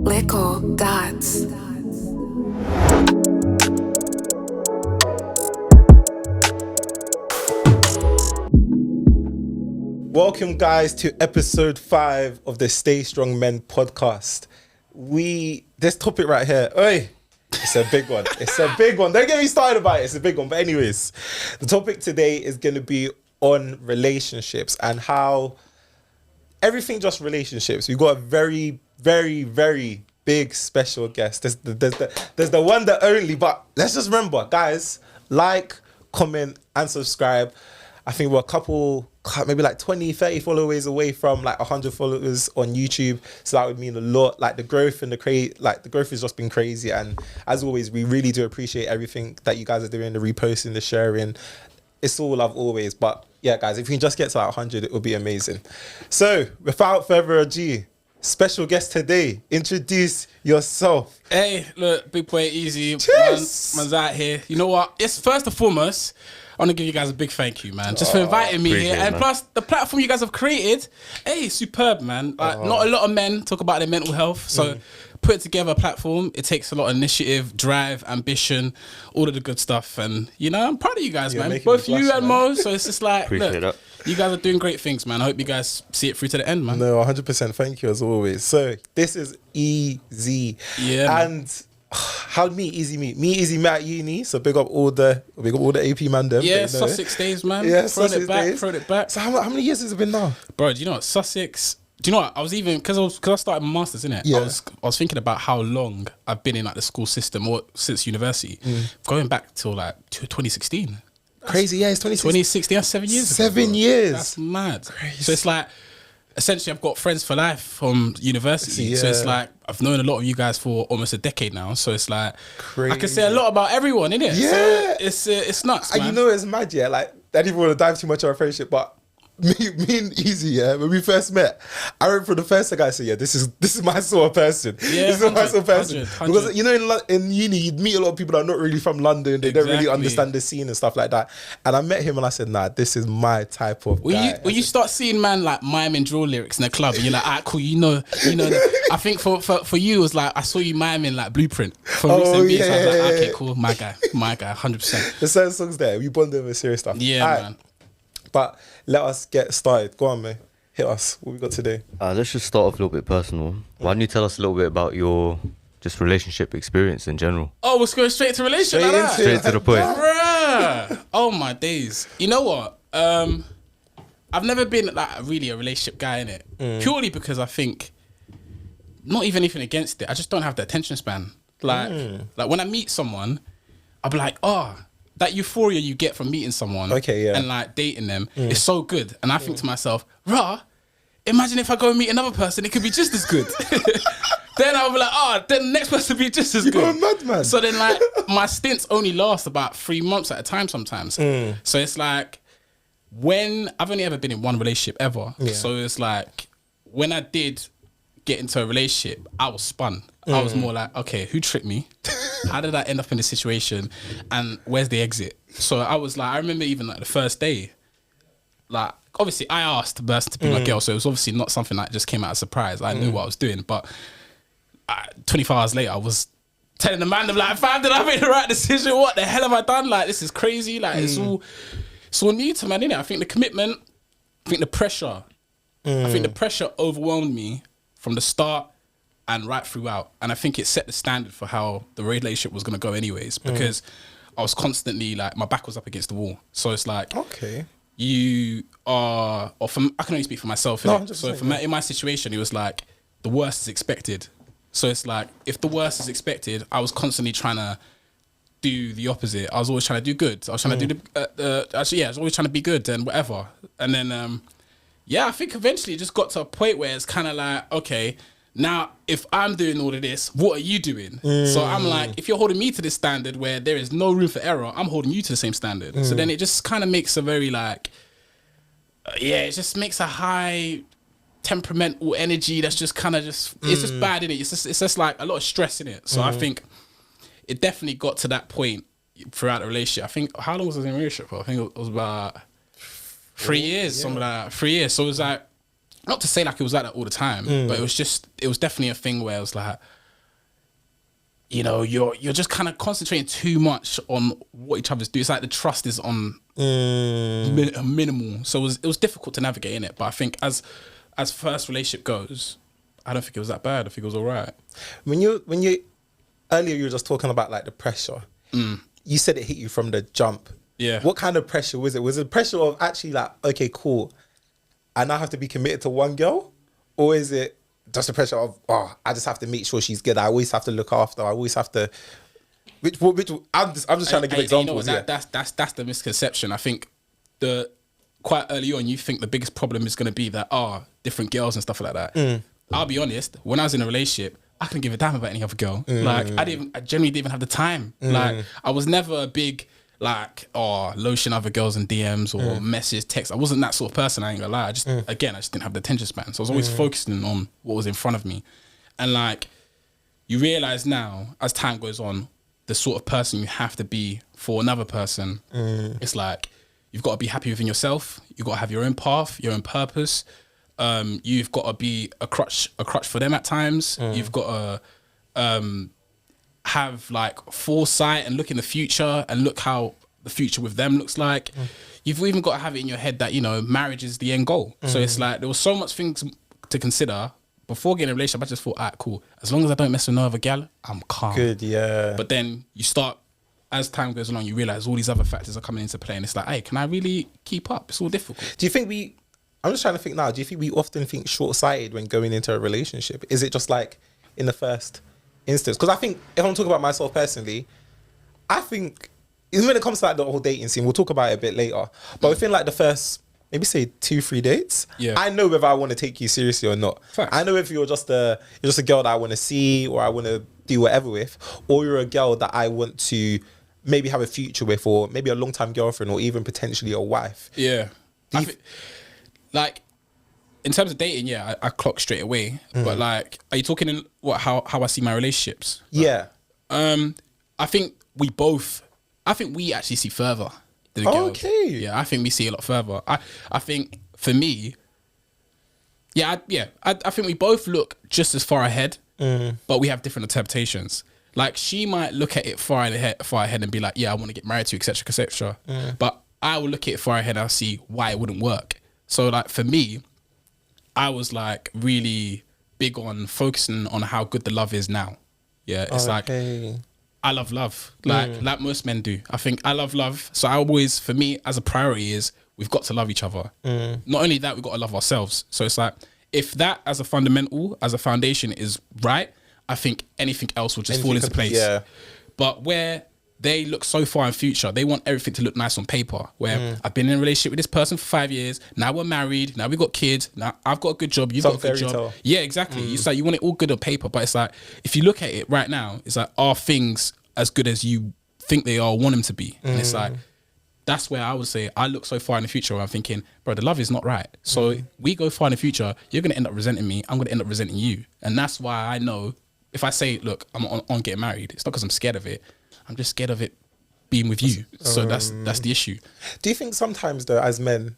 Little dots. Welcome, guys, to episode 5 of the Stay Strong Men podcast. This topic right here, oi, it's a big one. It's a big one. Don't get me started about it. It's a big one. But anyways, the topic today is going to be on relationships and how everything just relationships. We've got a very, very, very big special guest. There's the one, the only. But let's just remember, guys, like, comment, and subscribe. I think we're a couple, maybe like 20, 30 followers away from like 100 followers on YouTube. So that would mean a lot. Like the growth and the growth has just been crazy. And as always, we really do appreciate everything that you guys are doing, the reposting, the sharing. It's all love always. But yeah, guys, if we can just get to like 100, it would be amazing. So without further ado, special guest today, introduce yourself. Hey, look, big boy, easy. Man's out here. You know what? It's first and foremost, I want to give you guys a big thank you, man, just for inviting me here. And plus, the platform you guys have created, hey, superb, man. Like, not a lot of men talk about their mental health. So put together a platform, it takes a lot of initiative, drive, ambition, all of the good stuff. And, you know, I'm proud of you guys, man. Both you and Mo. So it's just like, look, you guys are doing great things, man. I hope you guys see it through to the end, man. No, 100%. Thank you as always. So this is Easy. Yeah, and how did Easy met at uni? So big up all the AP man them. Yeah, Sussex days, man. Yeah, throwing it back. So how many years has it been now? Bro, do you know what? Sussex. Do you know what? I was even because I started my masters in it. Yeah. I was thinking about how long I've been in like the school system or since university, going back till like 2016. Crazy, yeah, it's 2016. That's 7 years. 7 years. That's mad. Crazy. So it's like, essentially, I've got friends for life from university. Yeah. So it's like, I've known a lot of you guys for almost a decade now. So it's like, Crazy. I can say a lot about everyone, innit? Yeah. So it's nuts, man. And you know it's mad, yeah? Like, I didn't want to dive too much on our friendship, but me and Easy, yeah, when we first met, I remember from the first thing I said, yeah, this is my sort of person. Yeah, this is my sort of person. 100. Because, you know, in uni, you'd meet a lot of people that are not really from London. They don't really understand the scene and stuff like that. And I met him and I said, nah, this is my type of guy. When you start seeing man like miming drill lyrics in the club and you're like, ah, cool, you know. I think for you, it was like, I saw you miming like Blueprint from recent beats. I was like, okay, cool, my guy, 100%. There's certain songs there, we bonded over serious stuff. Yeah, man. But let us get started. Go on, man. Hit us. What we got today? Let's just start off a little bit personal. Why don't you tell us a little bit about your just relationship experience in general? Oh, let's go straight to relationship like that? Straight to the point. Bruh. Oh my days. You know what? I've never been like really a relationship guy in it. Purely because I think, not even anything against it, I just don't have the attention span. Like when I meet someone, I'll be like, that euphoria you get from meeting someone and like dating them is so good. And I think to myself, imagine if I go and meet another person, it could be just as good. Then I'll be like, then the next person will be just as good. You're a madman. So then like my stints only last about 3 months at a time sometimes. So it's like, when I've only ever been in one relationship ever. Yeah. So it's like, when I did get into a relationship, I was spun. I was more like, okay, who tricked me? How did I end up in this situation? And where's the exit? So I was like, I remember even like the first day, like obviously I asked the person to be my girl, so it was obviously not something that just came out of surprise. I knew what I was doing, but 24 hours later, I was telling the man, I'm like, fam, did I make the right decision? What the hell have I done? Like, this is crazy. Like, it's all new to man, innit? I think the commitment, I think the pressure, overwhelmed me from the start and right throughout. And I think it set the standard for how the relationship was going to go anyways, because I was constantly like, my back was up against the wall. So it's like, you are, I can only speak for myself. No, so in my situation, it was like, the worst is expected. So it's like, if the worst is expected, I was constantly trying to do the opposite. I was always trying to do good. I was trying to do I was always trying to be good and whatever. And then, I think eventually it just got to a point where it's kind of like, okay, now if I'm doing all of this, what are you doing? So I'm like, if you're holding me to this standard where there is no room for error, I'm holding you to the same standard. So then it just kind of makes a very like, it just makes a high temperamental energy that's just kind of it's just bad in it. It's just like a lot of stress in it. So I think it definitely got to that point, throughout the relationship. I think, how long was I in a relationship for? I think it was about 3 years, something like that. 3 years. So it was like, not to say like it was like that all the time, but it was definitely a thing where it was like, you know, you're just kind of concentrating too much on what each other's do. It's like the trust is on minimal. So it was difficult to navigate in it. But I think as first relationship goes, I don't think it was that bad. I think it was all right. When you earlier you were just talking about like the pressure. You said it hit you from the jump. Yeah. What kind of pressure was it? Was it pressure of actually like, okay, cool, I now have to be committed to one girl? Or is it just the pressure of, oh, I just have to make sure she's good. I always have to look after. I always have to... I'm just trying to give examples. You know, that's the misconception. I think quite early on, you think the biggest problem is going to be that, different girls and stuff like that. I'll be honest, when I was in a relationship, I couldn't give a damn about any other girl. Like, I generally didn't even have the time. Like, I was never a big, like, lotion other girls in DMs or message, text. I wasn't that sort of person, I ain't gonna lie. I just didn't have the attention span. So I was always focusing on what was in front of me. And like, you realise now, as time goes on, the sort of person you have to be for another person. It's like, you've got to be happy within yourself. You've got to have your own path, your own purpose. You've got to be a crutch for them at times. You've got to have like foresight and look in the future and look how the future with them looks like. You've even got to have it in your head that, you know, marriage is the end goal. So it's like, there was so much things to consider. Before getting a relationship, I just thought, alright, cool. As long as I don't mess with no other gal, I'm calm. Good, yeah. But then you start, as time goes along, you realise all these other factors are coming into play, and it's like, hey, can I really keep up? It's all difficult. Do you think I'm just trying to think now, do you think we often think short-sighted when going into a relationship? Is it just like in the first instance? Because I think, if I'm talking about myself personally, I think when it comes to like the whole dating scene, we'll talk about it a bit later, but within like the first, maybe say 2-3 dates, I know whether I want to take you seriously or not. Facts. I know if you're just a girl that I want to see or I want to do whatever with, or you're a girl that I want to maybe have a future with, or maybe a long-time girlfriend, or even potentially a wife. Yeah. Like, in terms of dating, I clock straight away. But like, are you talking in how I see my relationships? Yeah. I think we actually see further than the girls. Okay. Yeah, I think we see a lot further. I think for me, I think we both look just as far ahead, but we have different interpretations. Like, she might look at it far ahead and be like, yeah, I want to get married to you, etc., etc. But I will look at it far ahead and I'll see why it wouldn't work. So like, for me, I was like really big on focusing on how good the love is now. Yeah, it's like, I love love, like most men do. I think I love love. So I always, for me, as a priority is, we've got to love each other. Not only that, we've got to love ourselves. So it's like, if that as a fundamental, as a foundation is right, I think anything else will just fall into place. Yeah. But where they look so far in future, they want everything to look nice on paper. Where I've been in a relationship with this person for 5 years, now we're married, now we've got kids, now I've got a good job, you've got a good job. Yeah, exactly. It's like, you want it all good on paper, but it's like, if you look at it right now, it's like, are things as good as you think they are, want them to be? And it's like, that's where I would say I look so far in the future where I'm thinking, bro, the love is not right. So we go far in the future, you're going to end up resenting me, I'm going to end up resenting you. And that's why I know, if I say, look, I'm on getting married, it's not because I'm scared of it. I'm just scared of it being with you. So that's the issue. Do you think sometimes though, as men,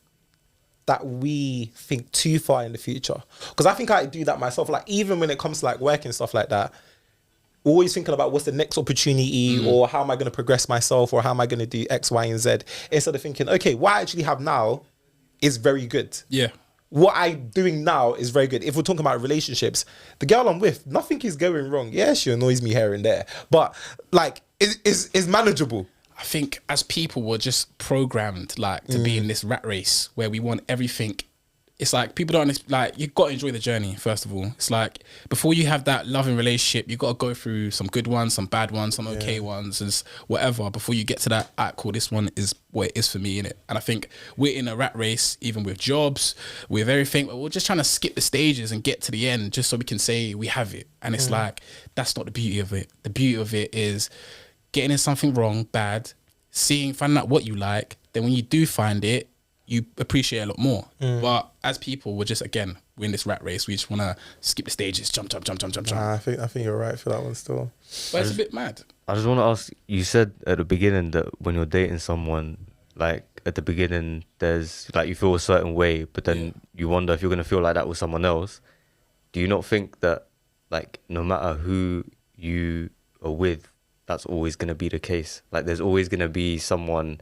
that we think too far in the future? Because I think I do that myself. Like, even when it comes to like work and stuff like that, always thinking about what's the next opportunity, or how am I going to progress myself, or how am I going to do X, Y, and Z, instead of thinking, okay, what I actually have now is very good. Yeah. What I'm doing now is very good. If we're talking about relationships, the girl I'm with, nothing is going wrong. Yeah, she annoys me here and there, but like, it's manageable. I think as people, we're just programmed like to be in this rat race where we want everything. It's like, people don't, like, you've got to enjoy the journey, first of all. It's like, before you have that loving relationship, you've got to go through some good ones, some bad ones, some okay ones, and whatever, before you get to that, cool, this one is what it is for me, innit? And I think we're in a rat race, even with jobs, with everything, but we're just trying to skip the stages and get to the end just so we can say we have it. And it's like, that's not the beauty of it. The beauty of it is getting in something wrong, bad, finding out what you like, then when you do find it, you appreciate a lot more. But as people, we're in this rat race. We just want to skip the stages, jump. I think you're right for that one still. But it's a bit mad. I just want to ask, you said at the beginning that when you're dating someone, like at the beginning, there's like you feel a certain way, but then you wonder if you're going to feel like that with someone else. Do you not think that like no matter who you are with, that's always going to be the case? Like there's always going to be someone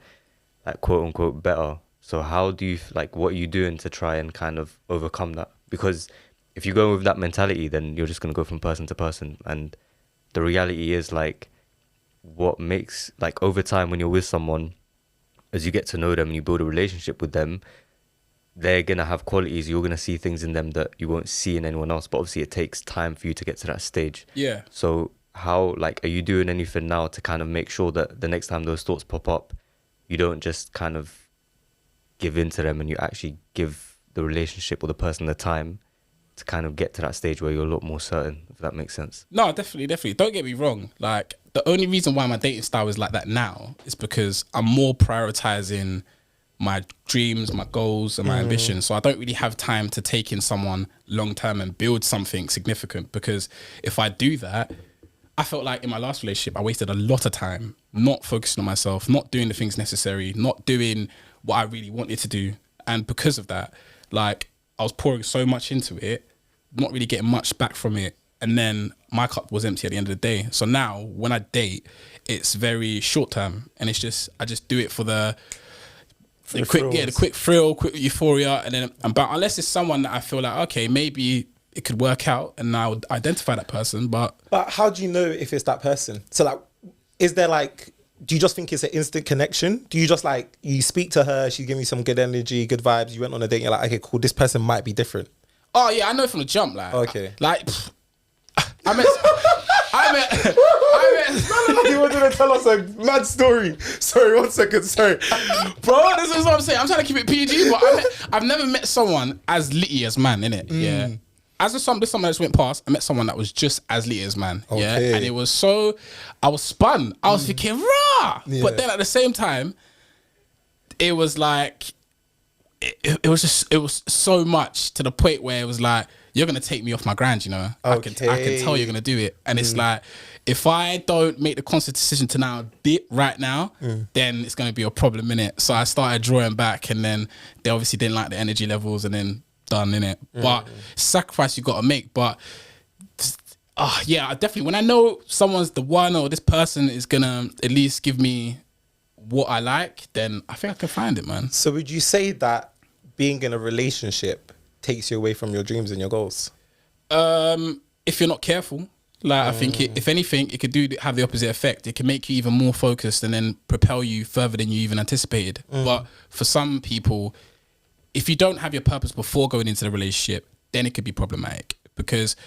like quote unquote better. So how do you, like what are you doing to try and kind of overcome that? Because if you go with that mentality, then you're just going to go from person to person. And the reality is like, what makes, like over time when you're with someone, as you get to know them and you build a relationship with them, they're going to have qualities. You're going to see things in them that you won't see in anyone else. But obviously it takes time for you to get to that stage. Yeah. So how, like, are you doing anything now to kind of make sure that the next time those thoughts pop up, you don't just kind of give in to them and you actually give the relationship or the person the time to kind of get to that stage where you're a lot more certain, if that makes sense? No, definitely. Don't get me wrong. Like, the only reason why my dating style is like that now is because I'm more prioritizing my dreams, my goals, and my ambitions. So I don't really have time to take in someone long term and build something significant. Because if I do that, I felt like in my last relationship, I wasted a lot of time not focusing on myself, not doing the things necessary, not doing what I really wanted to do. And because of that, like, I was pouring so much into it, not really getting much back from it. And then my cup was empty at the end of the day. So now when I date, it's very short term. And it's just, I just do it for the quick thrill, quick euphoria. And then, but unless it's someone that I feel like, okay, maybe it could work out and I would identify that person. But how do you know if it's that person? So like, is there like, do you just think it's an instant connection? Do you just like, you speak to her, she's giving you some good energy, good vibes, you went on a date, you're like, okay, cool, this person might be different? Oh yeah, I know from the jump. Like, okay. I met. You were going to tell us a mad story. Sorry, 1 second, sorry. Bro, this is what I'm saying. I'm trying to keep it PG, but I've never met someone as litty as man, innit? Yeah. As this summer that just went past, I met someone that was just as litty as man. Okay. Yeah. And it was so, I was spun. I was thinking, rah! Yeah. But then at the same time, it was like, it was so much to the point where it was like, you're going to take me off my grind, you know? Okay. I can tell you're going to do it. And it's like, if I don't make the conscious decision to now dip right now, then it's going to be a problem, innit? So I started drawing back, and then they obviously didn't like the energy levels, and then done, innit? But sacrifice you got to make. But yeah, I definitely, when I know someone's the one or this person is going to at least give me what I like, then I think I can find it, man. So would you say that being in a relationship takes you away from your dreams and your goals? If you're not careful. Like, I think if anything, it could have the opposite effect. It can make you even more focused and then propel you further than you even anticipated. But for some people, if you don't have your purpose before going into the relationship, then it could be problematic, because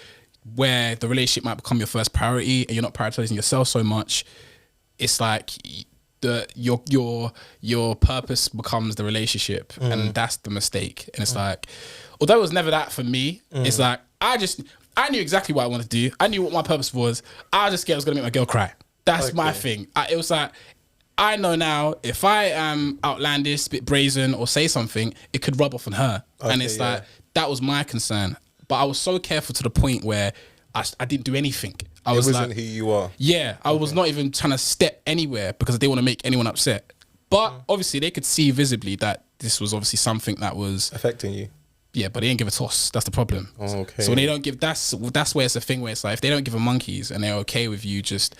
where the relationship might become your first priority and you're not prioritizing yourself so much, it's like your purpose becomes the relationship, and that's the mistake. And it's like, although it was never that for me, it's like I knew exactly what I wanted to do. I knew what my purpose was. I was just scared I was going to make my girl cry. That's my thing. It was like, I know now if I am outlandish, a bit brazen, or say something, it could rub off on her. And it's like, that was my concern. But I was so careful to the point where I didn't do anything. It wasn't who you are. Yeah, I was not even trying to step anywhere because I didn't want to make anyone upset. But obviously they could see visibly that this was obviously something that was affecting you. Yeah, but they didn't give a toss. That's the problem. Okay. So when they don't give, that's where it's a thing where it's like, if they don't give a monkeys and they're okay with you just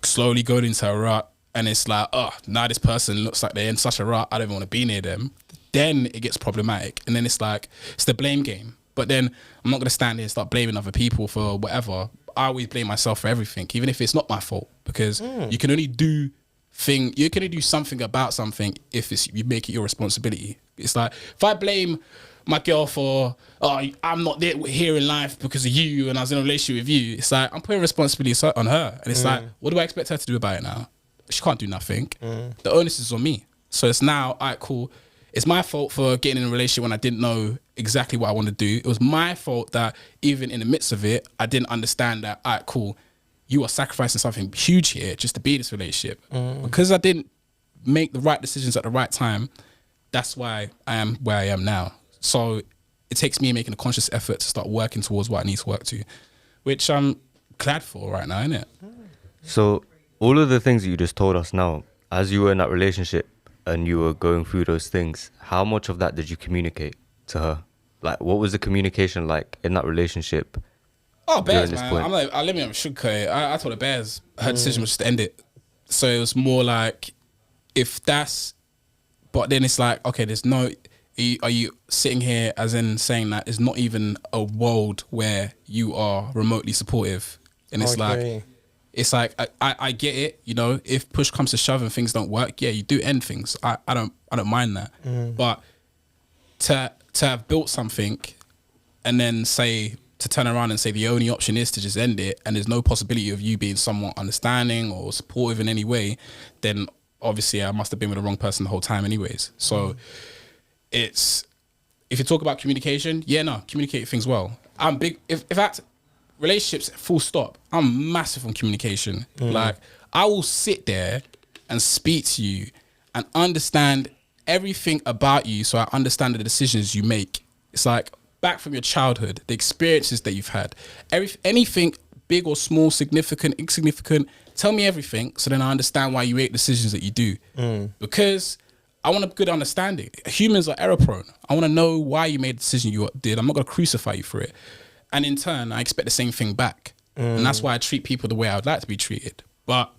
slowly going into a rut, and it's like, oh, now this person looks like they're in such a rut, I don't even want to be near them, then it gets problematic. And then it's like, it's the blame game. But then I'm not going to stand here and start blaming other people for whatever. I always blame myself for everything, even if it's not my fault, because you can only do something about something if you make it your responsibility. It's like, if I blame my girl for, oh, I'm not here in life because of you and I was in a relationship with you, it's like, I'm putting responsibility on her. And it's like, what do I expect her to do about it now? She can't do nothing. The onus is on me. So it's now, all right, cool. It's my fault for getting in a relationship when I didn't know exactly what I wanted to do. It was my fault that even in the midst of it, I didn't understand that, all right, cool, you are sacrificing something huge here just to be in this relationship. Because I didn't make the right decisions at the right time, that's why I am where I am now. So it takes me making a conscious effort to start working towards what I need to work to, which I'm glad for right now, innit? So all of the things that you just told us now, as you were in that relationship and you were going through those things, how much of that did you communicate to her? Like, what was the communication like in that relationship? Oh, Bears, this man. point? I'm like, let me have a sugarcoat. I told the Bears her decision was just to end it. So it was more like, if that's, but then it's like, okay, there's no, are you sitting here as in saying that there's not even a world where you are remotely supportive? And it's like, I get it, you know, if push comes to shove and things don't work, yeah, you do end things. I don't mind that. But to have built something and then to turn around and say the only option is to just end it and there's no possibility of you being somewhat understanding or supportive in any way, then obviously I must have been with the wrong person the whole time anyways. So it's, if you talk about communication, communicate things well. I'm big, if that's relationships, full stop, I'm massive on communication. Like, I will sit there and speak to you and understand everything about you so I understand the decisions you make. It's like, back from your childhood, the experiences that you've had, anything big or small, significant, insignificant, tell me everything so then I understand why you make decisions that you do. Because I want a good understanding. Humans are error prone. I want to know why you made the decision you did. I'm not going to crucify you for it. And in turn, I expect the same thing back. And that's why I treat people the way I would like to be treated. But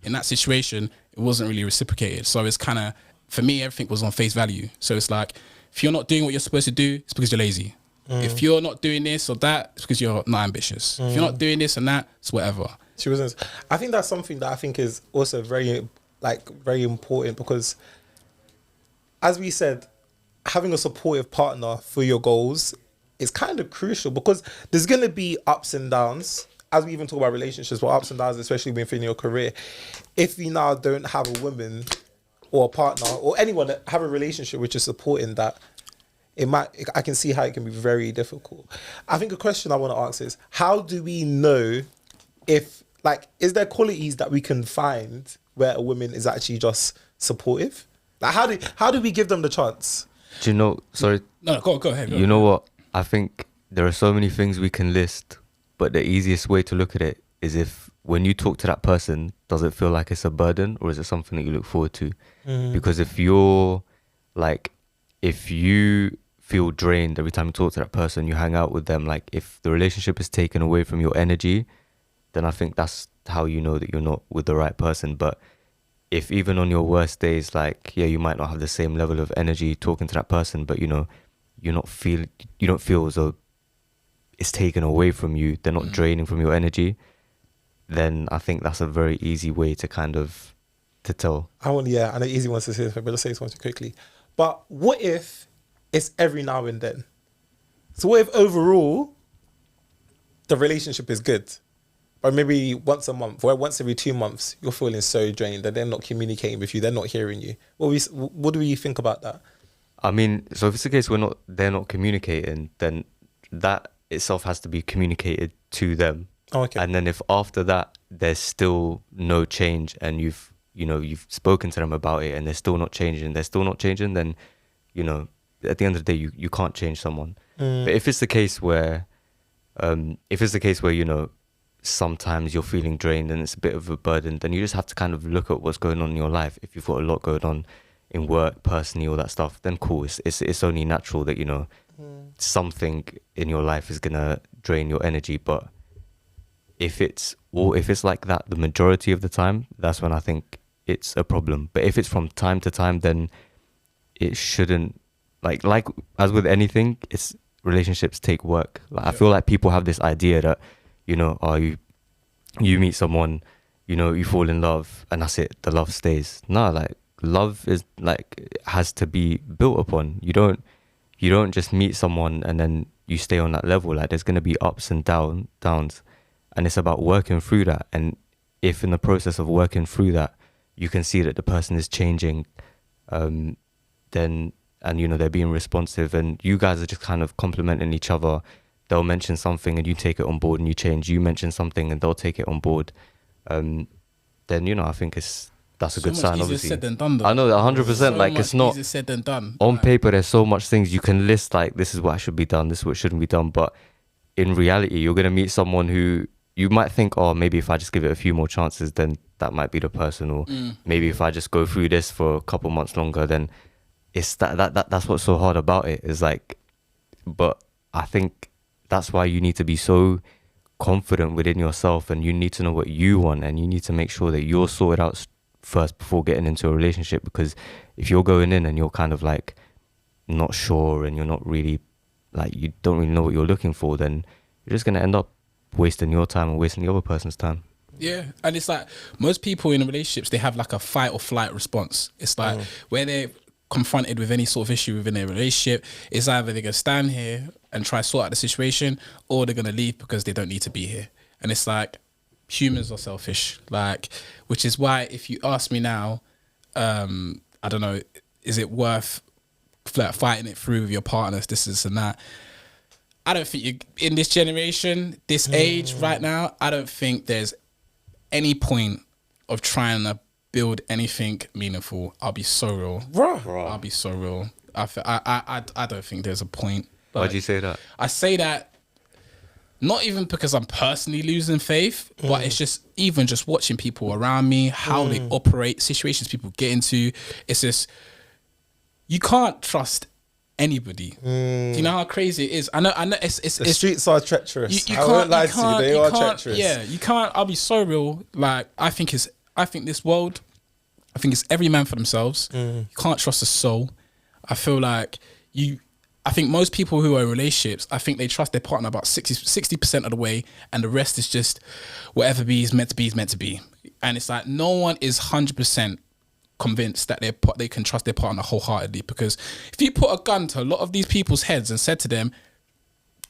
in that situation, it wasn't really reciprocated. So it's kind of, for me, everything was on face value. So it's like, if you're not doing what you're supposed to do, it's because you're lazy. If you're not doing this or that, it's because you're not ambitious. If you're not doing this and that, it's whatever. She wasn't. I think that's something that I think is also very important, because as we said, having a supportive partner for your goals is kind of crucial, because there's going to be ups and downs. As we even talk about relationships, but ups and downs, especially within your career. If you now don't have a woman or a partner or anyone that have a relationship which is supporting that, I can see how it can be very difficult. I think a question I want to ask is, how do we know if, like, is there qualities that we can find where a woman is actually just supportive? Like, how do we give them the chance? Do you know, sorry. No, go ahead. You know what? I think there are so many things we can list, but the easiest way to look at it is if, when you talk to that person, does it feel like it's a burden or is it something that you look forward to? Because if you feel drained every time you talk to that person, you hang out with them, like, if the relationship is taken away from your energy, then I think that's how you know that you're not with the right person. But if even on your worst days, like, yeah, you might not have the same level of energy talking to that person, but you know, you don't feel as though it's taken away from you, they're not draining from your energy, then I think that's a very easy way to kind of to tell. I know easy ones to say this, but let's say this one too quickly. But what if it's every now and then? So what if overall the relationship is good, but maybe once a month or once every 2 months you're feeling so drained that they're not communicating with you, they're not hearing you? What do we think about that? I mean, so if it's the case they're not communicating, then that itself has to be communicated to them. Oh, okay. And then if after that there's still no change and you've spoken to them about it and they're still not changing, then, you know, at the end of the day, you can't change someone. But if it's the case where, you know, sometimes you're feeling drained and it's a bit of a burden, then you just have to kind of look at what's going on in your life. If you've got a lot going on in work, personally, all that stuff, then cool. It's only natural that, you know, something in your life is gonna drain your energy. But if it's like that the majority of the time, that's when I think it's a problem. But if it's from time to time, then it shouldn't, like as with anything, it's relationships take work. Like, I feel like people have this idea that, you know, you meet someone, you know, you fall in love and that's it, the love stays. No, like, love is like, has to be built upon. You don't just meet someone and then you stay on that level. Like, there's going to be ups and downs, and it's about working through that. And if in the process of working through that you can see that the person is changing, then, and you know, they're being responsive and you guys are just kind of complimenting each other, they'll mention something and you take it on board and you change, you mention something and they'll take it on board, then, you know, I think that's a good sign. Obviously, said than done, though. I know, 100%. Like, it's not easier said than done. On paper, there's so much things you can list, like, this is what should be done, this is what shouldn't be done. But in reality, you're gonna meet someone who you might think, oh, maybe if I just give it a few more chances, then that might be the person, or maybe if I just go through this for a couple months longer, then it's that's what's so hard about it, is like, but I think that's why you need to be so confident within yourself, and you need to know what you want, and you need to make sure that you're sorted out first before getting into a relationship. Because if you're going in and you're kind of like not sure, and you're not really like, you don't really know what you're looking for, then you're just going to end up wasting your time and wasting the other person's time. Yeah, and it's like most people in relationships, they have like a fight or flight response. It's like when they're confronted with any sort of issue within their relationship, it's either they're going to stand here and try to sort out the situation, or they're going to leave because they don't need to be here. And it's like, humans are selfish, like, which is why if you ask me now, I don't know, is it worth fighting it through with your partners, this and that? I don't think you, in this generation, this age right now, I don't think there's any point of trying to build anything meaningful. I'll be so real. Bro. I'll be so real. I don't think there's a point. Why'd you say that? I say that not even because I'm personally losing faith, but it's just even just watching people around me, how they operate, situations people get into. It's just, you can't trust anybody. Do you know how crazy it is? I know. It's the streets are treacherous. You I won't lie to you, they are treacherous. Yeah, you can't. I'll be so real. Like, I think this world, I think it's every man for themselves. You can't trust a soul. I feel like I think most people who are in relationships, I think they trust their partner about 60% of the way, and the rest is just whatever is meant to be is meant to be. And it's like, no one is 100% convinced that they can trust their partner wholeheartedly, because if you put a gun to a lot of these people's heads and said to them,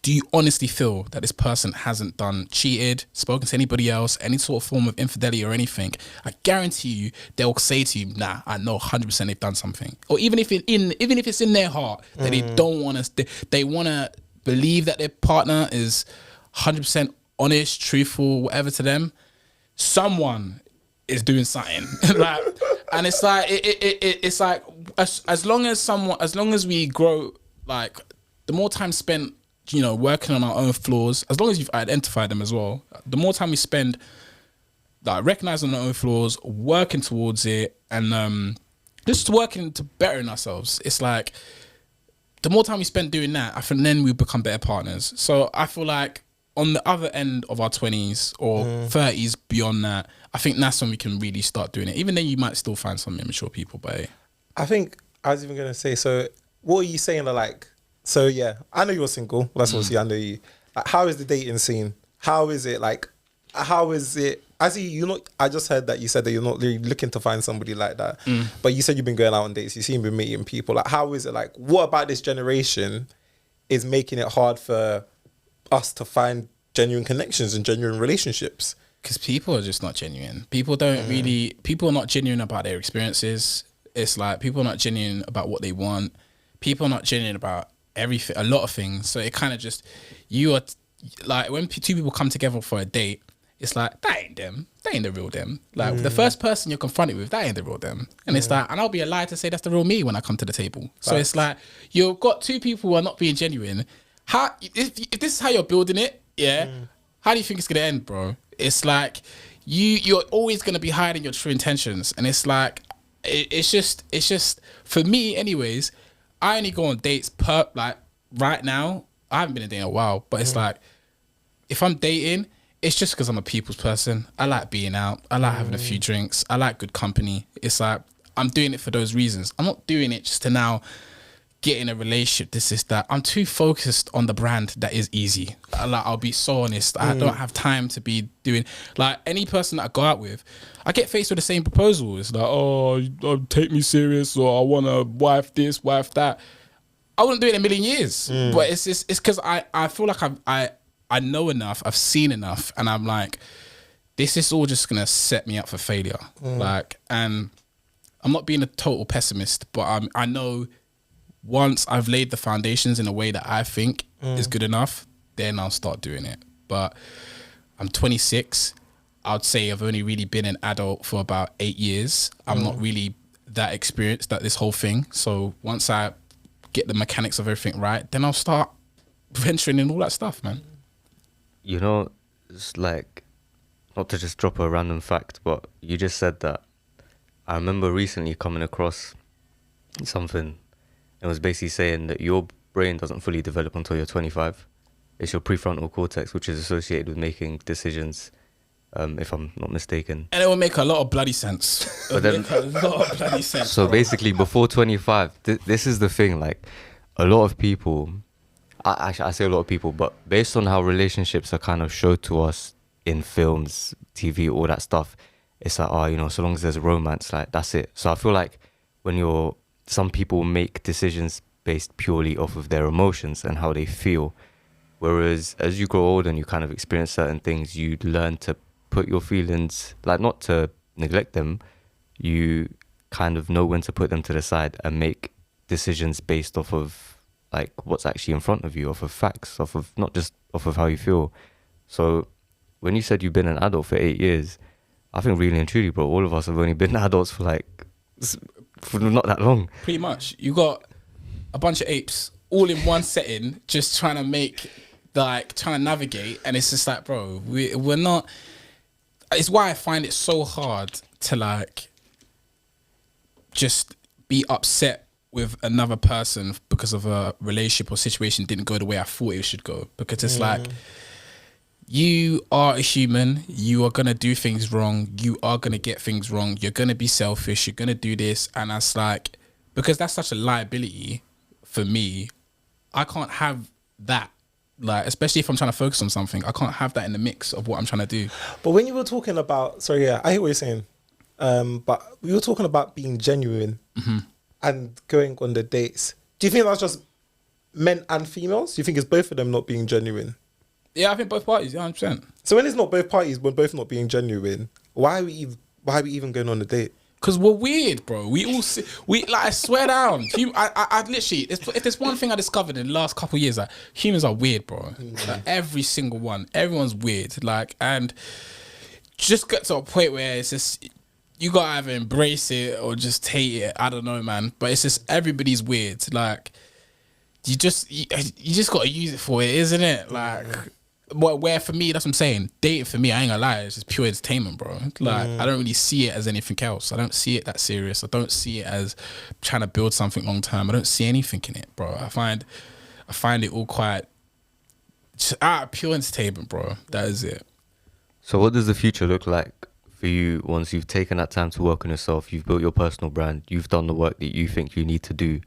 do you honestly feel that this person hasn't cheated, spoken to anybody else, any sort of form of infidelity or anything? I guarantee you, they'll say to you, nah, I know 100% they've done something. Or even if it's in their heart that they don't want to, they want to believe that their partner is 100% honest, truthful, whatever to them, someone is doing something. Like, and it's like, it's like, as long as we grow, like, the more time spent, you know, working on our own flaws, as long as you've identified them as well, the more time we spend like recognizing our own flaws, working towards it, and just working to bettering ourselves, it's like the more time we spend doing that, I think then we become better partners. So I feel like on the other end of our 20s or 30s, beyond that, I think that's when we can really start doing it. Even then, you might still find some immature people, but hey. I think I was even going to say, so what are you saying are like, so yeah, I know you're single. That's obviously, I know you. Like, how is the dating scene? How is it like? How is it? I just heard that you said that you're not really looking to find somebody like that. But you said you've been going out on dates. You seem to be meeting people. Like, how is it like? What about this generation is making it hard for us to find genuine connections and genuine relationships? Because people are just not genuine. People are not genuine about their experiences. It's like people are not genuine about what they want. People are not genuine about everything, a lot of things. So it kind of just, you are like, when two people come together for a date, it's like, that ain't them. That ain't the real them. Like, the first person you're confronted with, that ain't the real them. And it's like, and I'll be a liar to say that's the real me when I come to the table. So it's like, you've got two people who are not being genuine. How, if this is how you're building it, how do you think it's gonna end, bro? It's like, you're always gonna be hiding your true intentions. And it's like, it's just for me anyways, I only go on dates like right now, I haven't been dating in a while, but it's like, if I'm dating, it's just because I'm a people's person. I like being out. I like having a few drinks. I like good company. It's like, I'm doing it for those reasons. I'm not doing it just to now get in a relationship, this is that. I'm too focused on the brand that is easy. I'll be so honest. I don't have time to be doing, like, any person that I go out with, I get faced with the same proposal. It's like, oh, take me serious, or I want to wife this, wife that. I wouldn't do it in a million years. But it's because I feel like I know enough, I've seen enough, and I'm like, this is all just going to set me up for failure. Like, and I'm not being a total pessimist, but I know once I've laid the foundations in a way that I think is good enough, then I'll start doing it. But I'm 26. I'd say I've only really been an adult for about 8 years. I'm not really that experienced at this whole thing. So once I get the mechanics of everything right, then I'll start venturing in all that stuff, man. You know, it's like, not to just drop a random fact, but you just said that. I remember recently coming across something. It was basically saying that your brain doesn't fully develop until you're 25. It's your prefrontal cortex, which is associated with making decisions, if I'm not mistaken. And it will make a lot of bloody sense. But then, make a lot of bloody sense. so bro. basically, before 25, this is the thing. Like, a lot of people, I say a lot of people, but based on how relationships are kind of showed to us in films, TV, all that stuff, it's like, oh, you know, so long as there's romance, like, that's it. So I feel like some people make decisions based purely off of their emotions and how they feel. Whereas as you grow older and you kind of experience certain things, you learn to put your feelings, like, not to neglect them, you kind of know when to put them to the side and make decisions based off of, like, what's actually in front of you, off of facts, off of, not just off of how you feel. So when you said you've been an adult for 8 years, I think really and truly, bro, all of us have only been adults for not that long. Pretty much. You got a bunch of apes all in one setting, just trying to navigate, and it's just like, bro, we're not. It's why I find it so hard to, like, just be upset with another person because of a relationship or situation didn't go the way I thought it should go. Because it's like, you are a human, you are gonna do things wrong, you are gonna get things wrong, you're gonna be selfish, you're gonna do this, and that's like, because that's such a liability for me, I can't have that. Like, especially if I'm trying to focus on something, I can't have that in the mix of what I'm trying to do. But when you were talking about, sorry, yeah, I hear what you're saying. But we were talking about being genuine and going on the dates. Do you think that's just men and females? Do you think it's both of them not being genuine? Yeah, I think both parties, 100%. So when it's not both parties, when both not being genuine, why are we even going on a date? Because we're weird, bro. I swear down. I literally, if there's one thing I discovered in the last couple of years, like, humans are weird, bro. Like, every single one. Everyone's weird. Like, and just get to a point where it's just, you gotta either embrace it or just hate it. I don't know, man. But it's just, everybody's weird. Like, you just gotta use it for what it is, isn't it? Like, where for me, that's what I'm saying. Dating for me, I ain't gonna lie, it's just pure entertainment, bro. Like, I don't really see it as anything else. I don't see it that serious. I don't see it as trying to build something long term. I don't see anything in it, bro. I find it all quite just pure entertainment, bro. That is it. So what does the future look like for you once you've taken that time to work on yourself, you've built your personal brand, you've done the work that you think you need to do,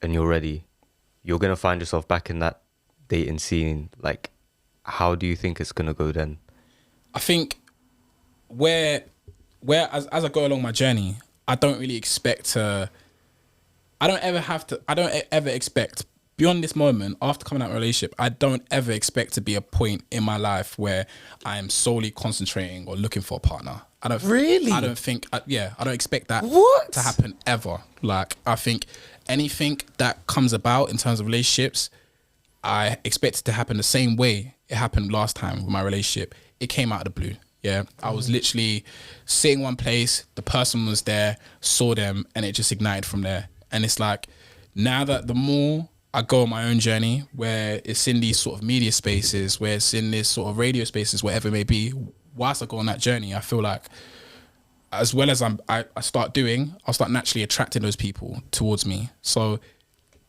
and you're ready? You're gonna find yourself back in that dating scene. Like, how do you think it's gonna go then? I think where as I go along my journey, I don't really expect to. I don't ever expect beyond this moment after coming out of a relationship. I don't ever expect to be a point in my life where I am solely concentrating or looking for a partner. I don't Really? I don't think. I don't expect that What? to happen ever. Like, I think anything that comes about in terms of relationships, I expect it to happen the same way it happened last time with my relationship. It came out of the blue. Yeah, I was literally sitting one place, the person was there, saw them, and it just ignited from there. And it's like, now that the more I go on my own journey, where it's in these sort of media spaces, where it's in this sort of radio spaces, whatever it may be, whilst I go on that journey, I feel like, as well as I start doing, I'll start naturally attracting those people towards me. So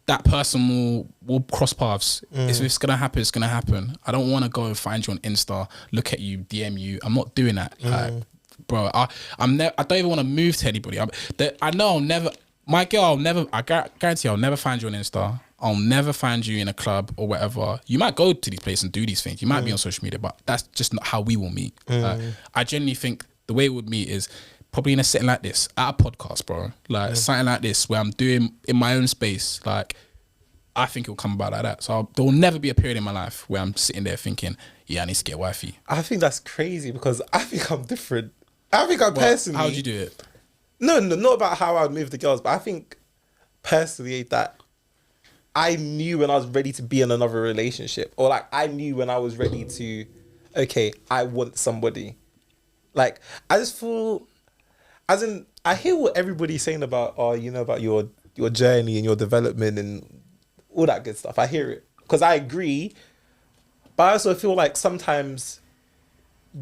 that person will cross paths. If it's gonna happen, it's gonna happen. I don't want to go and find you on Insta, look at you, DM you. I'm not doing that, like, bro. I don't even want to move to anybody. I know I'll never. My girl, I guarantee I'll never find you on Insta. I'll never find you in a club or whatever. You might go to these places and do these things. You might be on social media, but that's just not how we will meet. I genuinely think the way we would meet is probably in a setting like this, at a podcast, bro. Like, something like this where I'm doing in my own space. Like, I think it'll come about like that. So there will never be a period in my life where I'm sitting there thinking, yeah, I need to get wifey. I think that's crazy because I think I'm different. I think personally. How would you do it? No, not about how I'd move the girls, but I think personally that I knew when I was ready to be in another relationship, or like I knew when I was ready to, okay, I want somebody. Like, I just feel, as in, I hear what everybody's saying about, about your journey and your development and all that good stuff. I hear it because I agree, but I also feel like sometimes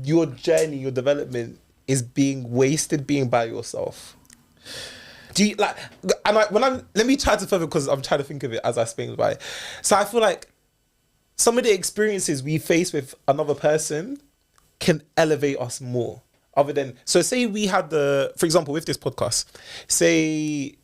your journey, your development is being wasted being by yourself? Do you like? And let me try to further, because I'm trying to think of it as I speak about it. So I feel like some of the experiences we face with another person can elevate us more. Other than, so say we had for example, with this podcast, say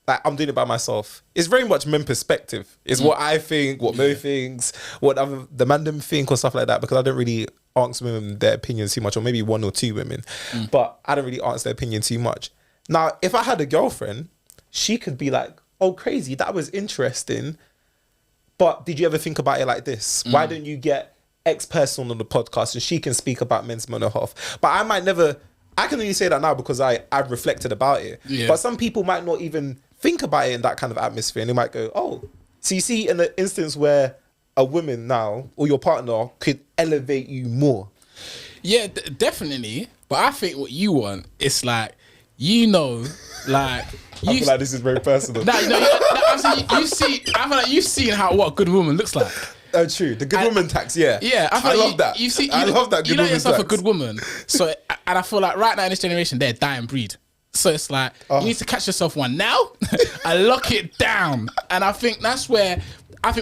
like I'm doing it by myself. It's very much men perspective. It's what I think, what Mo thinks, what the man them think or stuff like that, because I don't really ask women their opinions too much, or maybe one or two women, but I don't really ask their opinion too much. Now, if I had a girlfriend, she could be like, oh, crazy, that was interesting, but did you ever think about it like this? Why don't you get X person on the podcast and she can speak about men's mental health? But I can only say that now because I've reflected about it. Yeah. But some people might not even think about it in that kind of atmosphere, and they might go, oh. So you see, in the instance where a woman now, or your partner, could elevate you more. Yeah, definitely. But I think what you want is like, you know, like I feel like this is very personal. I feel like you've seen what a good woman looks like. Oh, true. The good woman tax, yeah. Yeah, I love that. I love that good woman tax. You know yourself a good woman. So, and I feel like right now in this generation, they're a dying breed. So it's like, you need to catch yourself one now and lock it down. And I think that's where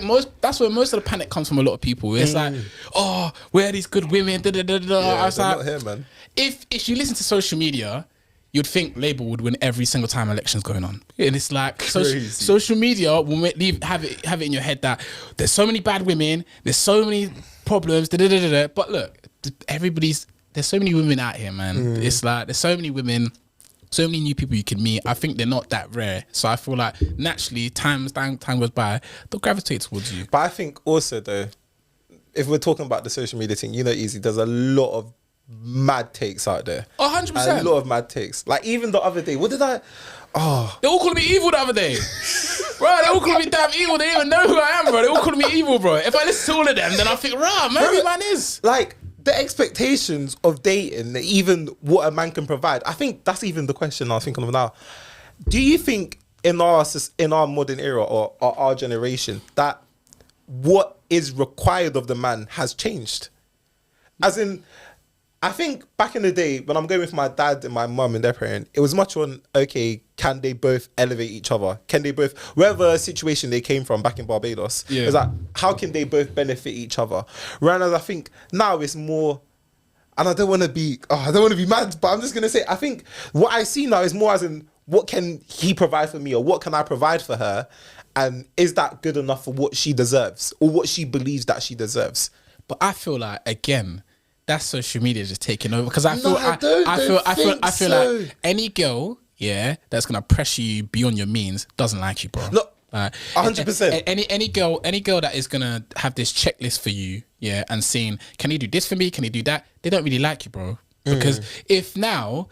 most of the panic comes from a lot of people. It's like, oh, where are these good women? Da, da, da, da. Yeah, I was like, not here, man. If you listen to social media, you'd think Labour would win every single time elections going on. And it's like social media will have it in your head that there's so many bad women, there's so many problems, but look, there's so many women out here, man. It's like there's so many women, so many new people you can meet. I think they're not that rare. So I feel like naturally, time goes by, they'll gravitate towards you. But I think also though, if we're talking about the social media thing, Easy, there's a lot of mad takes out there. 100%. A lot of mad takes. Like even the other day, they all called me evil the other day. Bro, they all called me damn evil. They didn't even know who I am, bro. They all called me evil, bro. If I listen to all of them, then I think, maybe man is. Like, the expectations of dating, even what a man can provide, I think that's even the question I was thinking of now. Do you think in our modern era or our generation that what is required of the man has changed? As in, I think back in the day when I'm going with my dad and my mum and their parent, it was much on, okay, can they both elevate each other? Can they both, wherever situation they came from back in Barbados, it's like, how can they both benefit each other? Whereas I think now it's more, and I don't want to be mad, but I'm just going to say, I think what I see now is more as in, what can he provide for me or what can I provide for her? And is that good enough for what she deserves or what she believes that she deserves? But I feel like, again, that's social media just taking over, because I feel like any girl, that's gonna pressure you beyond your means doesn't like you, bro. No, 100%. Any girl that is gonna have this checklist for you, and saying, can you do this for me? Can you do that? They don't really like you, bro. Because if now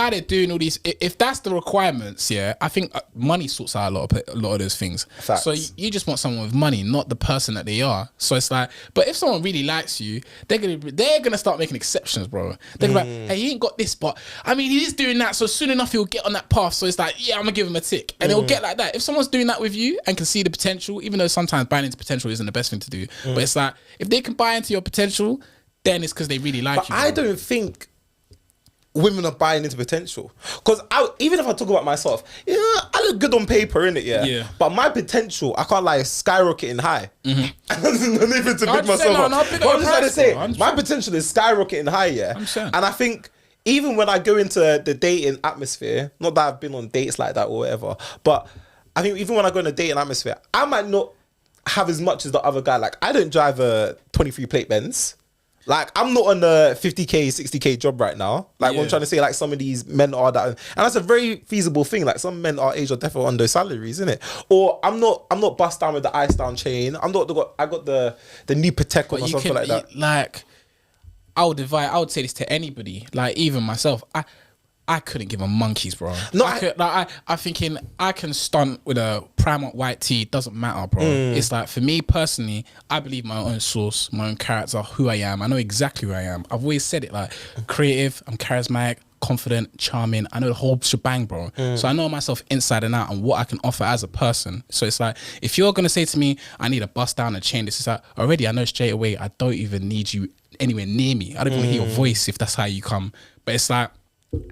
they're doing all these, if that's the requirements, I think money sorts out a lot of those things. Facts. So you just want someone with money, not the person that they are. So it's like, but if someone really likes you, they're gonna start making exceptions, bro. They're gonna be like, hey, he ain't got this, but I mean, he is doing that, so soon enough he'll get on that path. So it's like, I'm gonna give him a tick, and it'll get like that. If someone's doing that with you and can see the potential, even though sometimes buying into potential isn't the best thing to do, but it's like, if they can buy into your potential, then it's because they really like you. I don't think women are buying into potential, because even if I talk about myself, I look good on paper, innit? Yeah. But my potential, I can't lie, is skyrocketing high. Not even to pick myself up. But I'm just trying to say, my potential is skyrocketing high. And I think even when I go into the dating atmosphere, not that I've been on dates like that or whatever, but I think even when I go in a dating atmosphere, I might not have as much as the other guy. Like, I don't drive a 23 plate Benz. Like, I'm not on a 50k, 60k job right now. Like, what I'm trying to say, like, some of these men are that. And that's a very feasible thing. Like, some men our age are definitely on those salaries, isn't it? Or I'm not bust down with the ice down chain. I got the new Patek on or something like that. Like, I would say this to anybody. Like, even myself. I couldn't give a monkeys, bro. No, I'm thinking I can stunt with a Primark white tee. Doesn't matter, bro. It's like, for me personally, I believe my own source, my own character, who I am. I know exactly who I am. I've always said it, like, I'm creative, I'm charismatic, confident, charming. I know the whole shebang, bro. So I know myself inside and out and what I can offer as a person. So it's like, if you're gonna say to me, I need a bust down and chain, this is like, already I know straight away I don't even need you anywhere near me. I don't even want to hear your voice if that's how you come. But it's like,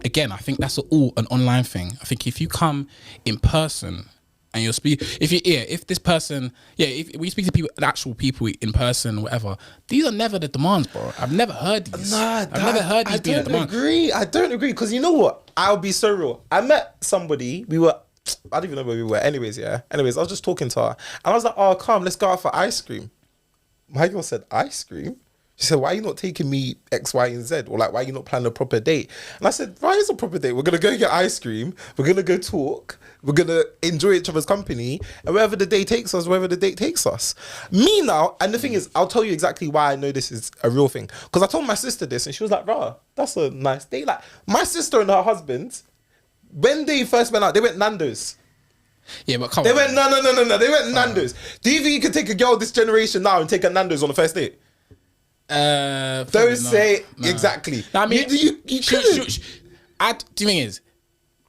again, I think that's all an online thing. I think if you come in person and you're if this person, if we speak to people, actual people in person, whatever, these are never the demands, bro. I've never heard these. I've never heard these being the demands. I don't agree, because you know what? I'll be so real. I met somebody. I don't even know where we were. Anyways, I was just talking to her, and I was like, "Oh, come, let's go out for ice cream." My girl said, "Ice cream?" She said, "Why are you not taking me X, Y, and Z? Or like, why are you not planning a proper date?" And I said, "Why is a proper date? We're going to go get ice cream. We're going to go talk. We're going to enjoy each other's company. And wherever the day takes us, Me now, and the thing is, I'll tell you exactly why I know this is a real thing. Because I told my sister this, and she was like, "Rah, that's a nice day." Like, my sister and her husband, when they first went out, they went Nando's. Yeah, but come They on. went, no. They went Nando's. Do you think you could take a girl this generation now and take a Nando's on the first date? Don't say exactly. I mean, you couldn't. the thing is,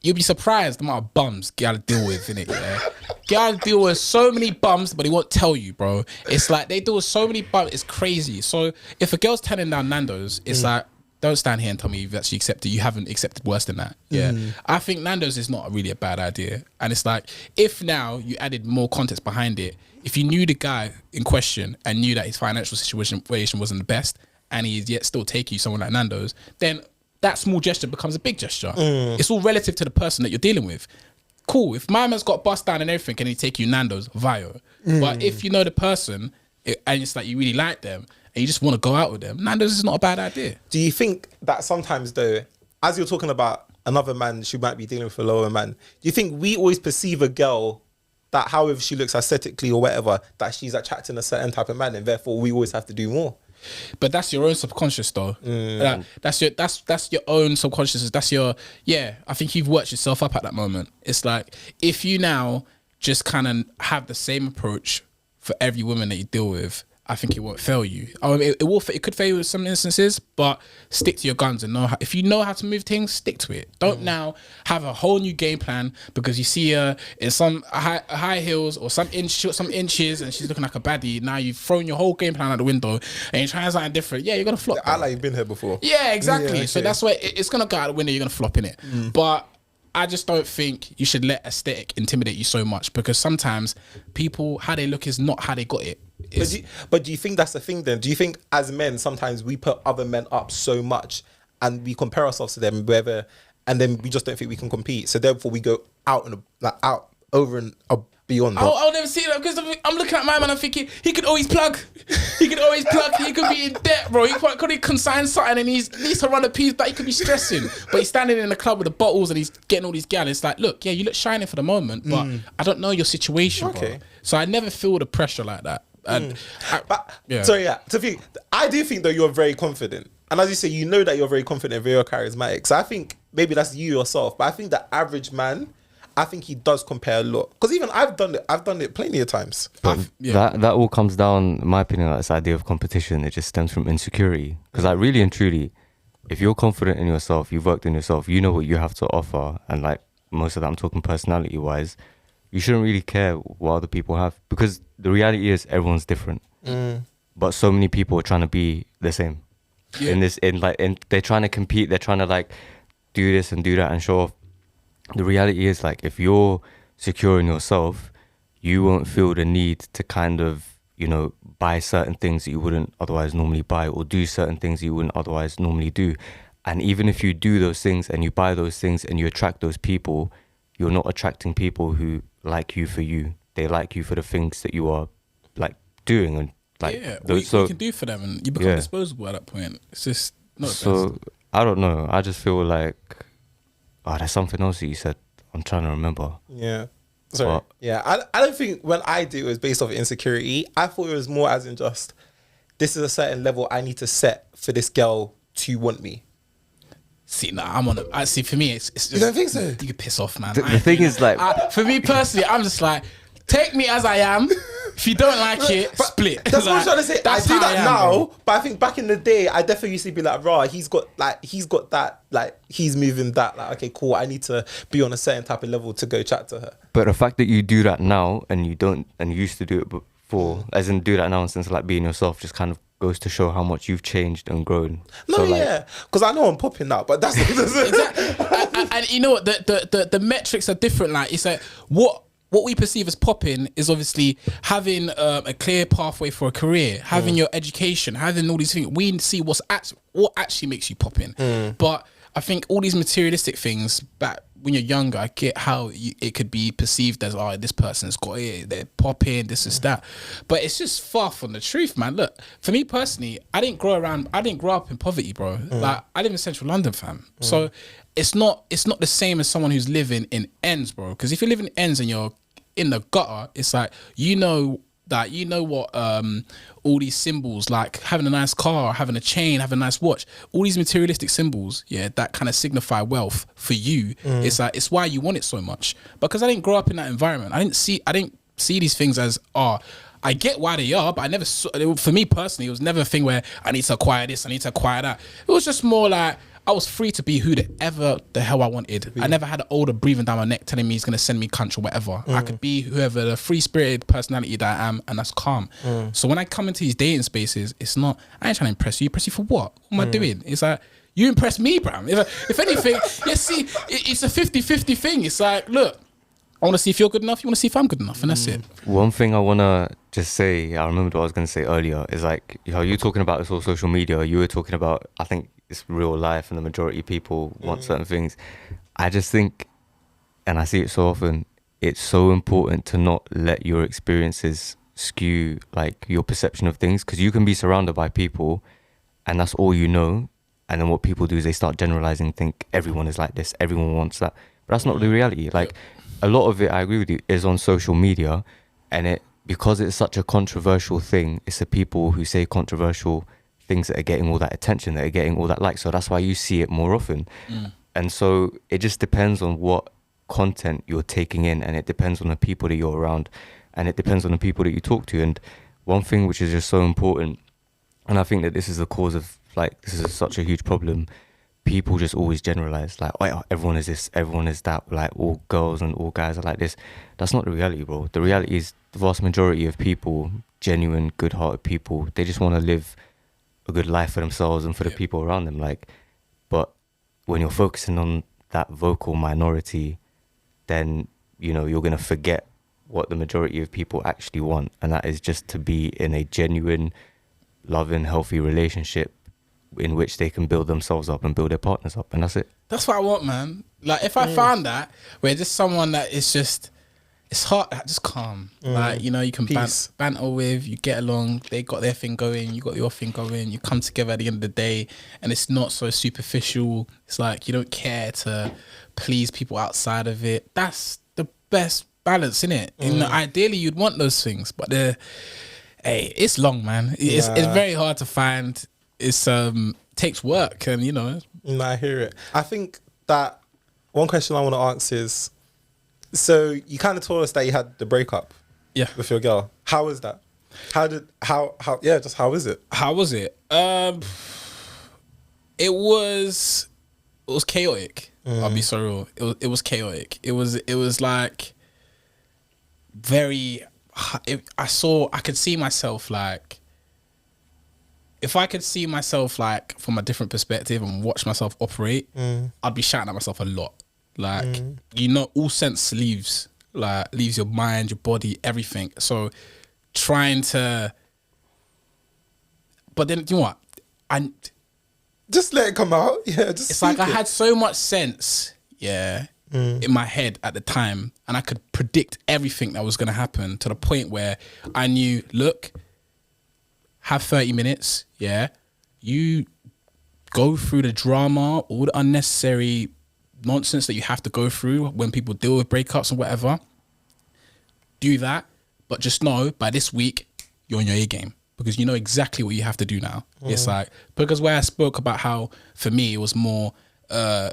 you'll be surprised the amount of bums gotta deal with, innit? Yeah, gotta deal with so many bums, but he won't tell you, bro. It's like they deal with so many bums. It's crazy. So if a girl's turning down Nando's, it's like, don't stand here and tell me you've actually accepted. You haven't accepted worse than that. Yeah, I think Nando's is not really a bad idea. And it's like, if now you added more context behind it, if you knew the guy in question and knew that his financial situation wasn't the best, and he's yet still taking you somewhere like Nando's, then that small gesture becomes a big gesture. It's all relative to the person that you're dealing with. Cool. If my man's got bust down and everything, can he take you Nando's? Vio. But if you know the person and it's like you really like them and you just want to go out with them, Nando's is not a bad idea. Do you think that sometimes though, as you're talking about another man, she might be dealing with a lower man, do you think we always perceive a girl that however she looks aesthetically or whatever, that she's attracting a certain type of man, and therefore we always have to do more? But that's your own subconscious though. That's your own subconscious. That's your, I think you've worked yourself up at that moment. It's like, if you now just kind of have the same approach for every woman that you deal with, I think it won't fail you. It could fail you in some instances, but stick to your guns and if you know how to move things, stick to it. Don't now have a whole new game plan because you see her in some high heels or some inches and she's looking like a baddie. Now you've thrown your whole game plan out the window and you're trying something different. Yeah, you're gonna flop. I like you've been here before. Yeah, exactly. Yeah, okay. So that's why it's gonna go out the window. You're gonna flop in it. But I just don't think you should let aesthetic intimidate you so much, because sometimes people, how they look is not how they got it. But do you think that's the thing then? Do you think as men, sometimes we put other men up so much and we compare ourselves to them, wherever, and then we just don't think we can compete? So therefore we go out and out over and beyond that. I'll never see that, because I'm looking at my man, I'm thinking he could always plug. He could be in debt, bro. He could consign something and he needs to run a piece, but he could be stressing. But he's standing in the club with the bottles and he's getting all these gal. It's like, look, you look shining for the moment, but I don't know your situation, bro. So I never feel the pressure like that. And I do think though you're very confident, and as you say, you know that you're very confident, very charismatic. So I think maybe that's you yourself, but I think the average man, I think he does compare a lot, because even I've done it plenty of times. That all comes down, in my opinion, like this idea of competition. It just stems from insecurity, because like really and truly, if you're confident in yourself, you've worked in yourself, you know what you have to offer, and like most of that I'm talking personality wise, you shouldn't really care what other people have, because the reality is everyone's different. But so many people are trying to be the same. In they're trying to compete, they're trying to like do this and do that and show off. The reality is, like, if you're secure in yourself, you won't feel the need to kind of, buy certain things that you wouldn't otherwise normally buy, or do certain things that you wouldn't otherwise normally do. And even if you do those things and you buy those things and you attract those people, you're not attracting people who like you for you. They like you for the things that you are like doing, and like what you can do for them, and you become disposable at that point. It's just not the best. I don't know. I just feel like there's something else that you said. I'm trying to remember. Yeah. Sorry. I don't think when I do it was based off insecurity. I thought it was more as in just, this is a certain level I need to set for this girl to want me. See, for me, it's just, you don't think so? You could piss off, man. The thing is, like, for me personally, I'm just like, take me as I am. If you don't like it, split. That's what I'm trying to say. I do that now, bro. But I think back in the day, I definitely used to be like, he's got that, like, he's moving that, like, okay, cool, I need to be on a certain type of level to go chat to her. But the fact that you do that now and you don't, and you used to do it before, as in do that now instead of like being yourself, just kind of goes to show how much you've changed and grown. No, So, like, yeah, because I know I'm popping now, but that's Exactly. And you know what? The metrics are different. Like, it's like what we perceive as popping is obviously having a clear pathway for a career, having your education, having all these things. We see what actually makes you popping. But I think all these materialistic things, back when you're younger, I get how it could be perceived as, oh, this person's got it, they're popping, this is that. But it's just far from the truth, man. Look, for me personally, I didn't grow up in poverty, bro. Like, I live in central London, fam. So it's not the same as someone who's living in ends, bro. Because if you live in ends and you're in the gutter, it's like, you know what all these symbols, like having a nice car, having a chain, having a nice watch, all these materialistic symbols, yeah, that kind of signify wealth for you. It's like, it's why you want it so much. Because I didn't grow up in that environment. I didn't see these things as, I get why they are, but I never saw, for me personally, it was never a thing where I need to acquire this, I need to acquire that. It was just more like, I was free to be whoever the hell I wanted. I never had an older breathing down my neck telling me he's going to send me cunt or whatever. I could be whoever the free-spirited personality that I am, and that's calm. So when I come into these dating spaces, it's not, I ain't trying to impress you. Impress you for what? What am I doing? It's like, you impress me, bro. If anything, you see, it's a 50-50 thing. It's like, look, I want to see if you're good enough, you want to see if I'm good enough, and that's it. one thing I want to just say, I remembered what I was going to say earlier, is like, you know, you're talking about this all social media, you were talking about, I think it's real life and the majority of people want certain things. I just think, and I see it so often, it's so important to not let your experiences skew like your perception of things, because you can be surrounded by people and that's all you know, and then what people do is they start generalizing, think everyone is like this, everyone wants that, but that's not the reality. Like, a lot of it, I agree with you, is on social media, and because it's such a controversial thing, it's the people who say controversial things that are getting all that attention, that are getting all that likes. So that's why you see it more often. And so it just depends on what content you're taking in, and it depends on the people that you're around, and it depends on the people that you talk to. And one thing which is just so important, and I think that this is the cause of, like, this is such a huge problem, people just always generalize, like, oh, everyone is this, everyone is that, like, all girls and all guys are like this. That's not the reality, bro. The reality is the vast majority of people, genuine, good-hearted people, they just want to live a good life for themselves and for the people around them. Like, but when you're focusing on that vocal minority, then, you know, you're going to forget what the majority of people actually want, and that is just to be in a genuine, loving, healthy relationship in which they can build themselves up and build their partners up, and that's it. That's what I want, man. Like, if I found that, where just someone that is just, it's hard, just calm. Like, you know, you can banter with, you get along, they got their thing going, you got your thing going, you come together at the end of the day, and it's not so superficial. It's like, you don't care to please people outside of it. That's the best balance, innit? You know, ideally, you'd want those things, but hey, it's long, man. It's very hard to find. It's takes work, and you know. No, I hear it. I think that one question I want to ask is, so you kind of told us that you had the breakup, with your girl. How was that? How is it? How was it? It was chaotic. I'll be so real. It was chaotic. It was like very. I could see myself, like, if I could see myself like from a different perspective and watch myself operate, I'd be shouting at myself a lot. Like, you know, all sense leaves your mind, your body, everything. So trying to, but then, you know what? Just let it come out. Yeah, just it's like I had so much sense, in my head at the time, and I could predict everything that was going to happen, to the point where I knew, look, have 30 minutes, you go through the drama, all the unnecessary nonsense that you have to go through when people deal with breakups and whatever. Do that, but just know by this week you're on your A game, because you know exactly what you have to do now. It's like, because where I spoke about how for me it was more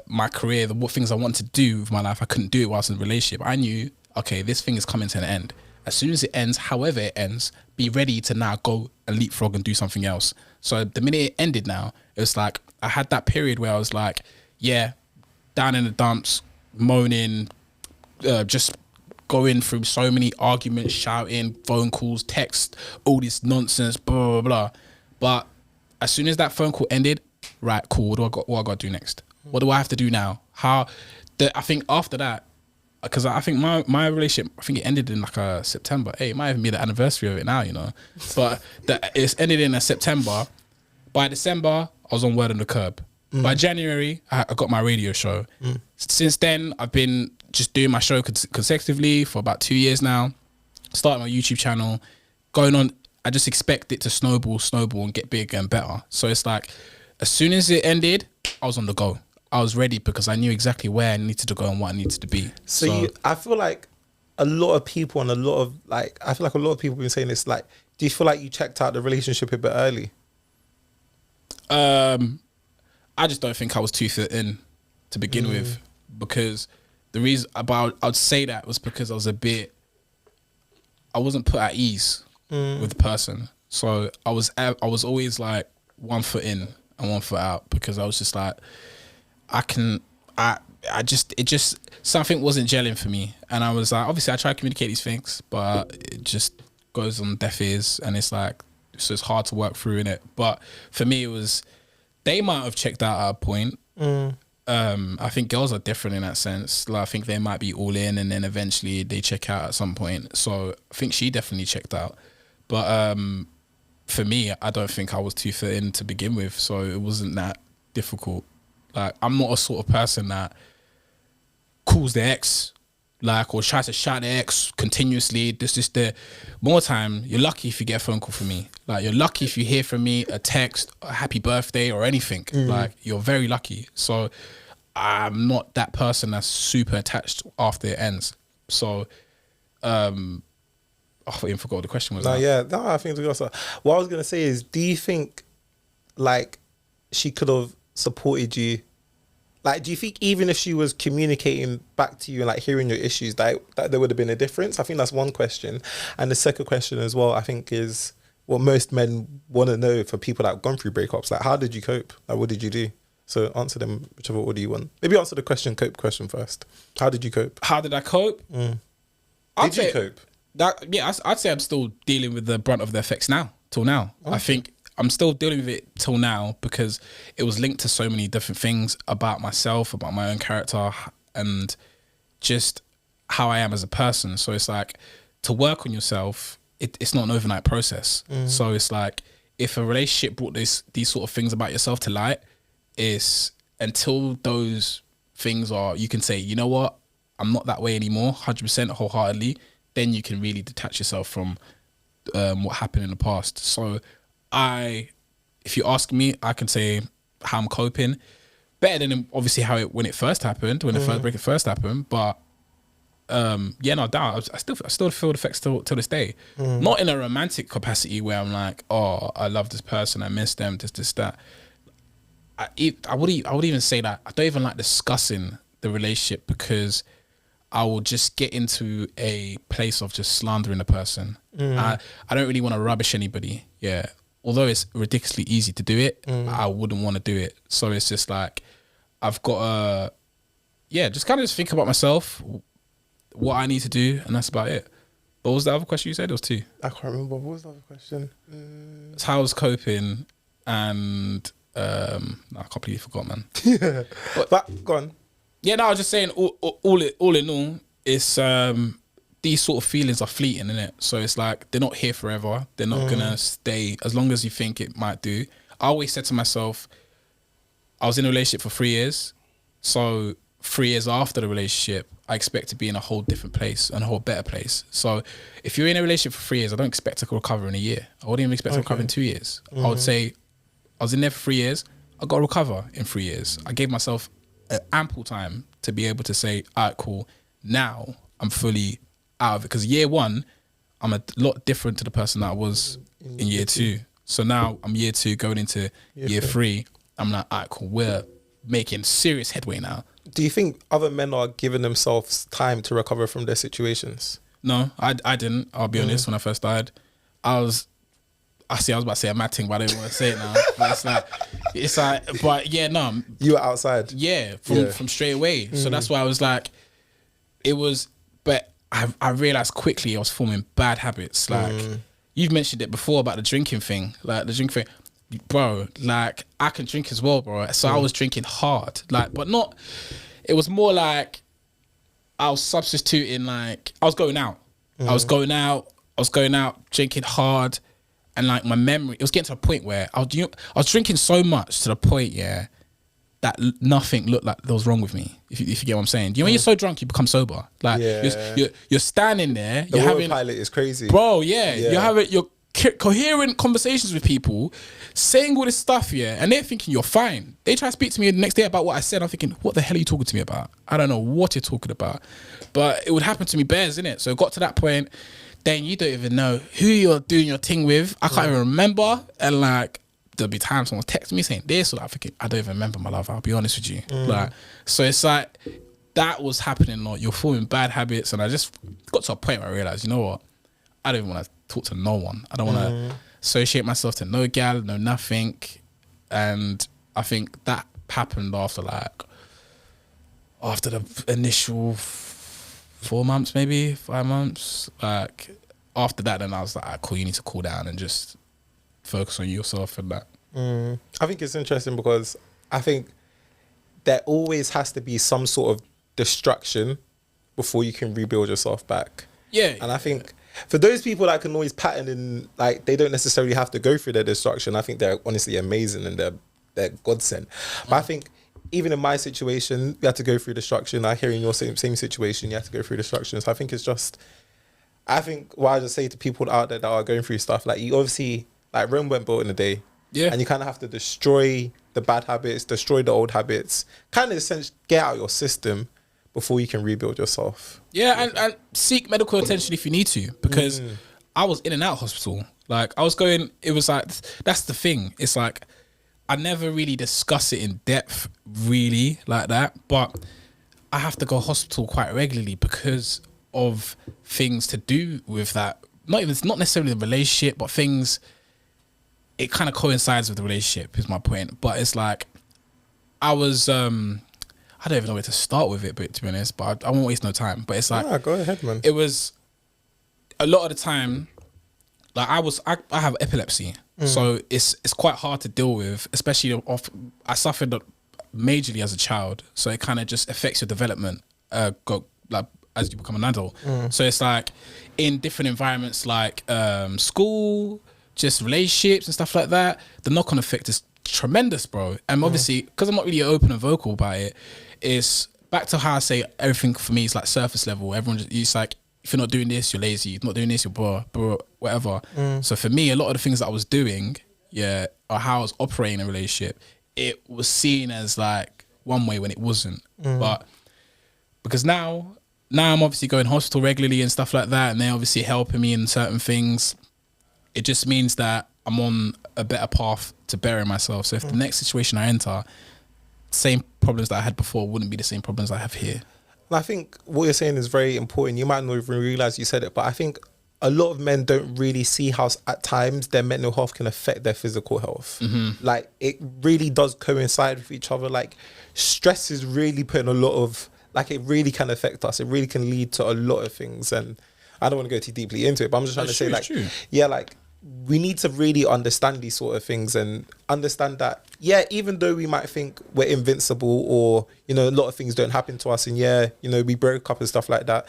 my career, what things I wanted to do with my life, I couldn't do it while I was in a relationship. I knew, okay, this thing is coming to an end. As soon as it ends, however it ends, be ready to now go and leapfrog and do something else. So the minute it ended now, it was like, I had that period where I was like, down in the dumps, moaning, just going through so many arguments, shouting, phone calls, text, all this nonsense, blah, blah, blah. But as soon as that phone call ended, right, cool. What I got to do next? What do I have to do now? I think after that, because I think my relationship, I think it ended in like September. Hey, it might even be the anniversary of it now, you know. But it's ended in September. By December, I was on Word on the Curb. By January, I got my radio show. Since then, I've been just doing my show consecutively for about 2 years now. Started my YouTube channel, going on. I just expect it to snowball and get bigger and better. So it's like, as soon as it ended, I was on the go. I was ready because I knew exactly where I needed to go and what I needed to be. So I feel like a lot of people and a lot of people have been saying this, like, do you feel like you checked out the relationship a bit early? I just don't think I was too fit in to begin with, because the reason I'd say that was because I wasn't put at ease with the person. So I was always like 1 foot in and 1 foot out, because I was just like, something wasn't gelling for me. And I was like, obviously I try to communicate these things, but it just goes on deaf ears, and it's like, so it's hard to work through in it. But for me, it was, they might have checked out at a point. I think girls are different in that sense. Like, I think they might be all in and then eventually they check out at some point. So I think she definitely checked out. But for me, I don't think I was too fit in to begin with. So it wasn't that difficult. Like, I'm not a sort of person that calls their ex, like, or tries to shout their ex continuously. This is the more time. You're lucky if you get a phone call from me. Like, you're lucky if you hear from me a text, a happy birthday, or anything. Like, you're very lucky. So I'm not that person that's super attached after it ends. So I even forgot what the question was. I think what I was gonna say is, do you think like she could have supported you? Like, do you think even if she was communicating back to you and like hearing your issues, that there would have been a difference? I think that's one question. And the second question as well, I think, is what most men want to know for people that have gone through breakups. Like, how did you cope? Like, what did you do? So answer them, whichever order you want. Maybe answer the cope question first. How did you cope? How did I cope? Did you cope? I'd say I'm still dealing with the brunt of the effects till now. Okay. I think I'm still dealing with it till now because it was linked to so many different things about myself, about my own character, and just how I am as a person. So it's like, to work on yourself, it's not an overnight process. So it's like, if a relationship brought these sort of things about yourself to light, is until those things are, you can say, you know what, I'm not that way anymore, 100% wholeheartedly, then you can really detach yourself from what happened in the past. So if you ask me, I can say how I'm coping better than obviously when the first breakup first happened. But no doubt, I still feel the effects till this day. Not in a romantic capacity where I'm like, oh, I love this person, I miss them, this, that. I would even say that I don't even like discussing the relationship, because I will just get into a place of just slandering the person. I don't really want to rubbish anybody. Yeah. Although it's ridiculously easy to do it, I wouldn't want to do it. So it's just like, I've got to, just kind of just think about myself, what I need to do, and that's about it. But what was the other question you said? There was two. I can't remember. What was the other question? It's how I was coping, and I completely forgot, man. Yeah. But go on. Yeah, no, I was just saying, all in all, it's these sort of feelings are fleeting, innit? So it's like, they're not here forever. They're not gonna stay as long as you think it might do. I always said to myself, I was in a relationship for 3 years. So 3 years after the relationship, I expect to be in a whole different place and a whole better place. So if you're in a relationship for 3 years, I don't expect to recover in a year. I wouldn't even expect to recover in 2 years. I would say, I was in there for 3 years. I got to recover in 3 years. I gave myself ample time to be able to say, all right, cool. Now I'm fully out of it. Because year one, I'm a lot different to the person that I was in year two. So now I'm year two going into year three. I'm like, all right, cool. We're making serious headway now. Do you think other men are giving themselves time to recover from their situations? No, I didn't. I'll be honest. When I first started, I was about to say a mad thing, but I don't want to say it now. But it's like, but yeah, no. You were outside. Yeah, from straight away. So that's why I was like, but I realized quickly I was forming bad habits. Like, you've mentioned it before about the drinking thing. Like, the drinking thing. bro, like I can drink as well, bro. So I was drinking hard, like, but not. It was more like I was substituting. Like I was going out. I was going out, drinking hard, and like my memory. It was getting to a point where I was drinking so much to the point, yeah, that nothing looked like that was wrong with me. If you get what I'm saying. You know, when you're so drunk, you become sober. Like you're standing there. The autopilot is crazy, bro. You're having coherent conversations with people, saying all this stuff, and they're thinking you're fine. They try to speak to me the next day about what I said. I'm thinking, what the hell are you talking to me about? I don't know what you're talking about. But it would happen to me bears, innit? So it got to that point, then you don't even know who you're doing your thing with. I can't even remember. And like, there'll be times someone text me saying this, or I'm thinking, I don't even remember, my love, I'll be honest with you. Like, so it's like, that was happening a lot. You're forming bad habits. And I just got to a point where I realized, you know what? I don't even want to talk to no one. I don't want to associate myself to no gal, no nothing. And I think that happened after the initial 4 months, maybe 5 months. Like after that, then I was like, cool, you need to cool down and just focus on yourself and that. I think it's interesting because I think there always has to be some sort of destruction before you can rebuild yourself back. Yeah. And I think for those people that can always pattern in, like, they don't necessarily have to go through their destruction. I think they're honestly amazing and they're godsend. But I think even in my situation, you had to go through destruction. I hear in your same situation, you had to go through destruction. So I think it's just, I think what I just say to people out there that are going through stuff, like, you obviously, like, Rome weren't built in a day. Yeah. And you kind of have to destroy the bad habits, destroy the old habits, kind of essentially get out your system before you can rebuild yourself. Yeah, and seek medical attention if you need to, because I was in and out of hospital. Like, I was going, it was like, that's the thing. It's like, I never really discuss it in depth, really, like that. But I have to go to hospital quite regularly because of things to do with that. Not necessarily the relationship, but things, it kind of coincides with the relationship, is my point. But it's like, I was, I don't even know where to start with it, but to be honest, but I won't waste no time. But it's like, go ahead, man. It was a lot of the time, like I have epilepsy, so it's quite hard to deal with, especially I suffered majorly as a child, so it kind of just affects your development, like as you become an adult. So it's like in different environments, like school, just relationships and stuff like that. The knock-on effect is tremendous, bro. And obviously, because I'm not really open and vocal about it, it's back to how I say everything for me is like surface level. Everyone just, it's like, if you're not doing this, you're lazy. If you're not doing this, you're blah, whatever. So for me, a lot of the things that I was doing, or how I was operating in a relationship, it was seen as like one way when it wasn't. But because now I'm obviously going to hospital regularly and stuff like that, and they're obviously helping me in certain things. It just means that I'm on a better path to bettering myself. So if the next situation I enter, same problems that I had before wouldn't be the same problems I have here. And I think what you're saying is very important. You might not even realize you said it, but I think a lot of men don't really see how at times their mental health can affect their physical health. Like, it really does coincide with each other. Like, stress is really putting a lot of, like, it really can affect us. It really can lead to a lot of things. And I don't want to go too deeply into it, but I'm just trying to say, like, yeah, like, we need to really understand these sort of things and understand that, yeah, even though we might think we're invincible, or, you know, a lot of things don't happen to us, and yeah, you know, we broke up and stuff like that,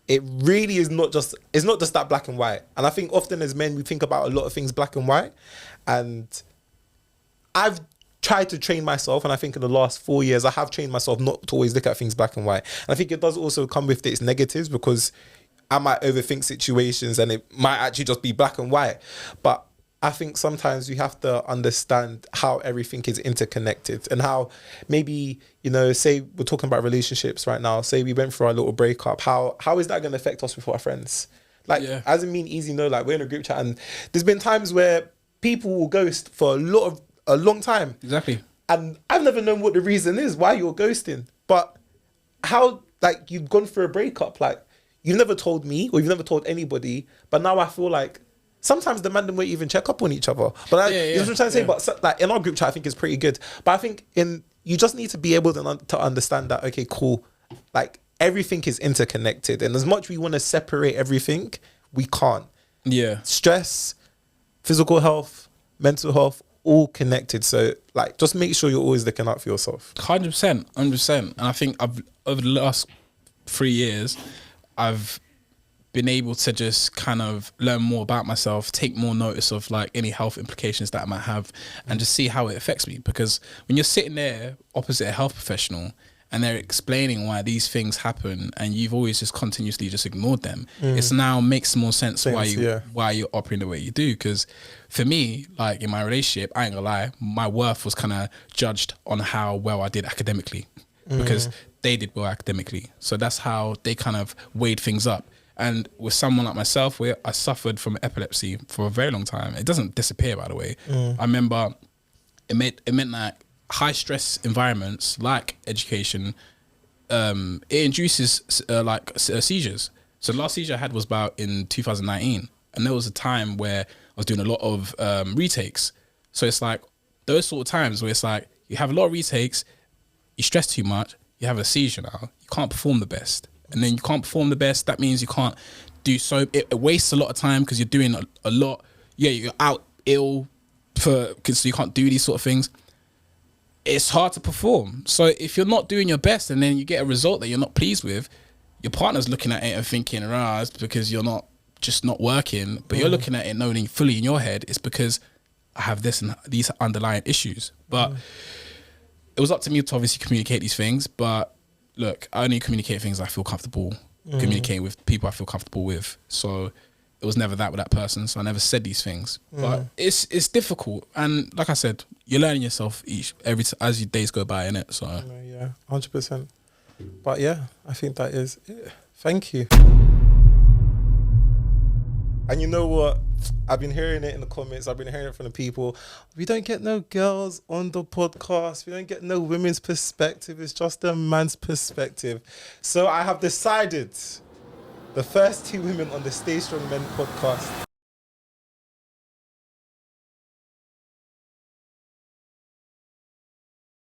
it really is not just, it's not just that black and white. And I think often as men, we think about a lot of things black and white. And I've tried to train myself, and I think in the last 4 years, I have trained myself not to always look at things black and white. And I think it does also come with its negatives, because I might overthink situations and it might actually just be black and white. But I think sometimes we have to understand how everything is interconnected, and how maybe, you know, say we're talking about relationships right now, say we went through our little breakup, how is that going to affect us with our friends? Like, as in mean easy, no, like, we're in a group chat and there's been times where people will ghost for a long time. Exactly. And I've never known what the reason is why you're ghosting. But how, like, you've gone through a breakup, like, you've never told me, or you've never told anybody, but now I feel like sometimes the man won't even check up on each other. But you know what I'm trying to say? But like, in our group chat, I think it's pretty good. But I think you just need to be able to understand that, okay, cool, like, everything is interconnected. And as much we want to separate everything, we can't. Yeah. Stress, physical health, mental health, all connected. So like, just make sure you're always looking out for yourself. 100%. And I think over the last 3 years, I've been able to just kind of learn more about myself, take more notice of like any health implications that I might have, and just see how it affects me. Because when you're sitting there opposite a health professional and they're explaining why these things happen and you've always just continuously just ignored them, it's now makes more sense why you're operating the way you do. Because for me, like in my relationship, I ain't gonna lie, my worth was kind of judged on how well I did academically, because they did well academically. So that's how they kind of weighed things up. And with someone like myself, where I suffered from epilepsy for a very long time, it doesn't disappear, by the way. I remember it meant like high stress environments, like education, it induces seizures. So the last seizure I had was about in 2019, and there was a time where I was doing a lot of retakes. So it's like those sort of times where it's like you have a lot of retakes, you stress too much, you have a seizure now, you can't perform the best. And then you can't perform the best, that means you can't do so. It wastes a lot of time because you're doing a lot. Yeah, you're out ill because you can't do these sort of things. It's hard to perform. So if you're not doing your best and then you get a result that you're not pleased with, your partner's looking at it and thinking, it's because you're not working. But you're looking at it knowing fully in your head, it's because I have this and these underlying issues. But it was up to me to obviously communicate these things. But look, I only communicate things I feel comfortable communicating with people I feel comfortable with. So it was never that with that person. So I never said these things. But it's difficult. And like I said, you're learning yourself as your days go by, innit? So yeah, 100%. But yeah, I think that is it. Thank you. And you know what? I've been hearing it in the comments. I've been hearing it from the people. We don't get no girls on the podcast. We don't get no women's perspective. It's just a man's perspective. So I have decided the first 2 women on the Stay Strong Men podcast